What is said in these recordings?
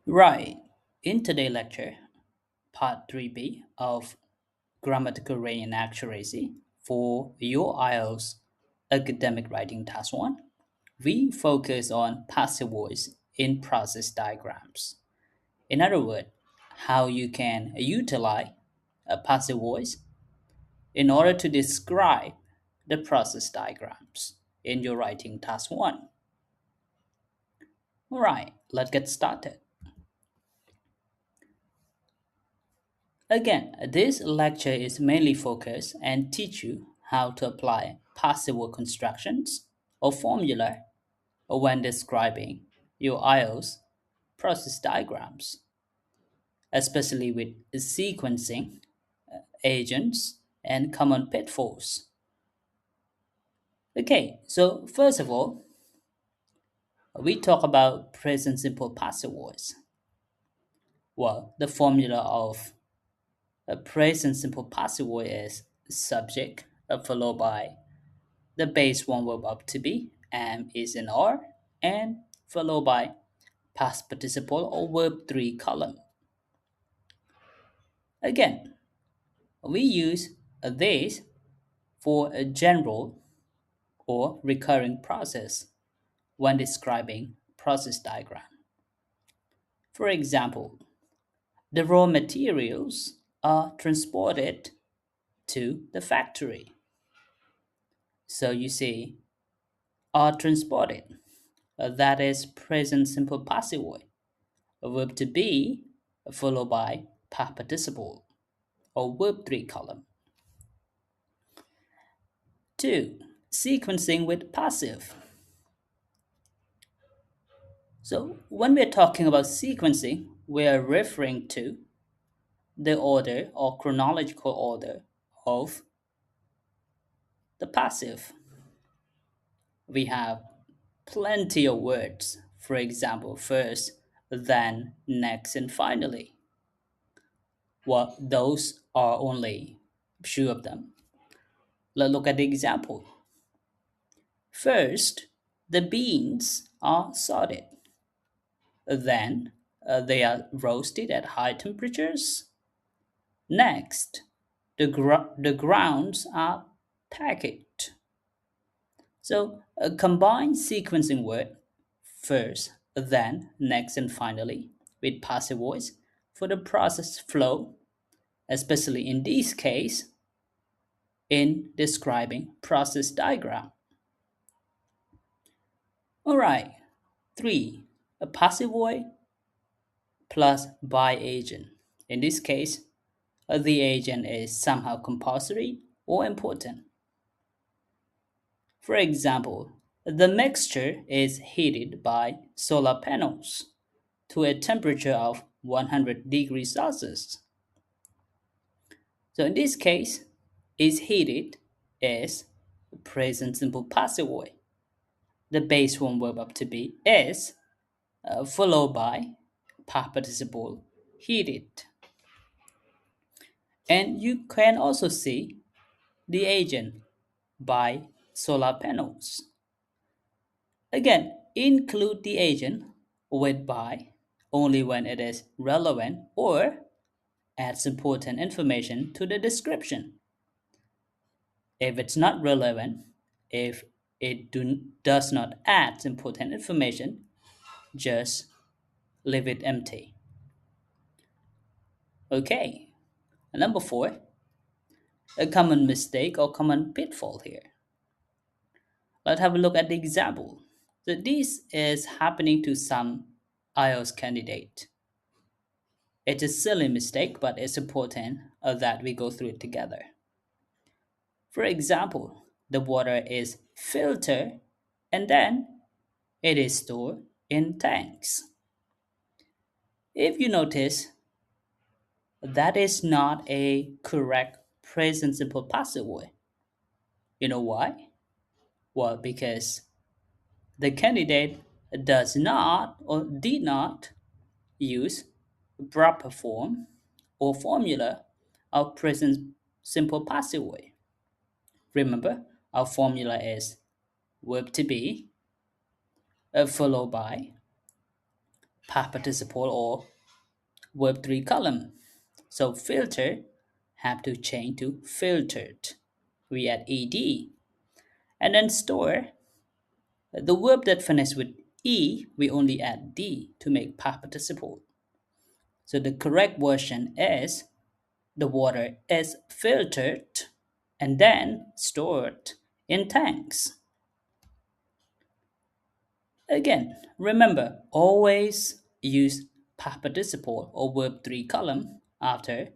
Right. In today's lecture, part 3B of Grammatical Range and Accuracy for your IELTS Academic Writing Task 1, we focus on passive voice in process diagrams. In other words, how you can utilize a passive voice in order to describe the process diagrams in your writing task 1. All right, let's get started. Again, this lecture is mainly focused and teach you how to apply passive voice constructions or formula when describing your IELTS process diagrams, especially with sequencing, agents, and common pitfalls. Okay, so first of all, we talk about present simple passive voice. Well, the formula of a present simple passive voice is subject followed by the base one verb up to be, am, is, and are, and followed by past participle or verb 3 column. Again, we use this for a general or recurring process when describing process diagram. For example, the raw materials are transported to the factory. So you see, are transported. That is present simple passive voice. A verb to be followed by past participle or verb 3 column. 2. Sequencing with passive. So when we're talking about sequencing, we are referring to the order or chronological order of the passive. We have plenty of words. For example, first, then, next, and finally. Well, those are only few of them. Let's look at the example. First, the beans are sorted. Then, they are roasted at high temperatures. Next, the grounds are packaged. So, a combined sequencing word first, then, next, and finally with passive voice for the process flow, especially in this case in describing process diagram. All right, 3. A passive voice plus by agent. In this case, the agent is somehow compulsory or important. For example, the mixture is heated by solar panels to a temperature of 100 degrees Celsius. So in this case, is heated is present simple passive voice. The base form verb up to be is followed by past participle heated. And you can also see the agent by solar panels. Again, include the agent with by only when it is relevant or adds important information to the description. If it's not relevant, if it does not add important information, just leave it empty. Okay, number 4, a common mistake or common pitfall here. Let's have a look at the example. So this is happening to some IELTS candidate. It's a silly mistake, but it's important that we go through it together. For example, the water is filtered and then it is stored in tanks. If you notice, that is not a correct present simple passive voice. You know why? Well, because the candidate does not or did not use proper form or formula of present simple passive voice. Remember, our formula is verb to be followed by past participle or verb 3 column. So filter have to change to filtered. We add ed. And then store, the verb that finishes with e, we only add d to make past participle. So the correct version is the water is filtered and then stored in tanks. Again, remember, always use past participle or verb 3 column after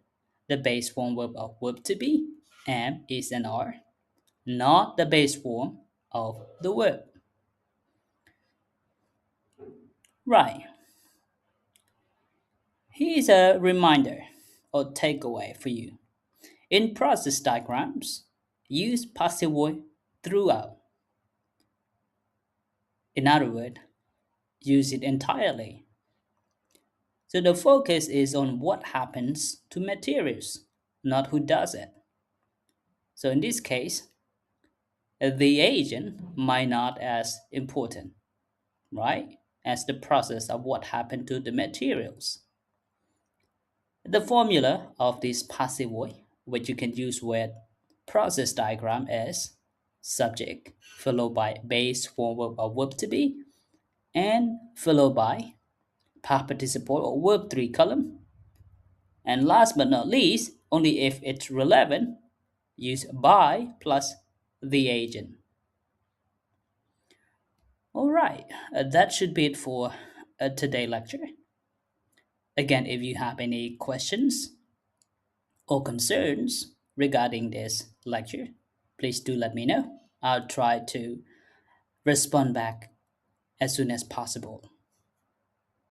the base form verb of verb to be, am, is, and are, not the base form of the verb. Right. Here's a reminder or takeaway for you. In process diagrams, use passive voice throughout. In other words, use it entirely. So the focus is on what happens to materials, not who does it. So in this case, the agent might not as important, right, as the process of what happened to the materials. The formula of this passive voice, which you can use with process diagram, is subject followed by base form verb or verb to be and followed by past participle or verb 3 column. And last but not least, only if it's relevant, use by plus the agent. All right, that should be it for today's lecture. Again, if you have any questions or concerns regarding this lecture, please do let me know. I'll try to respond back as soon as possible.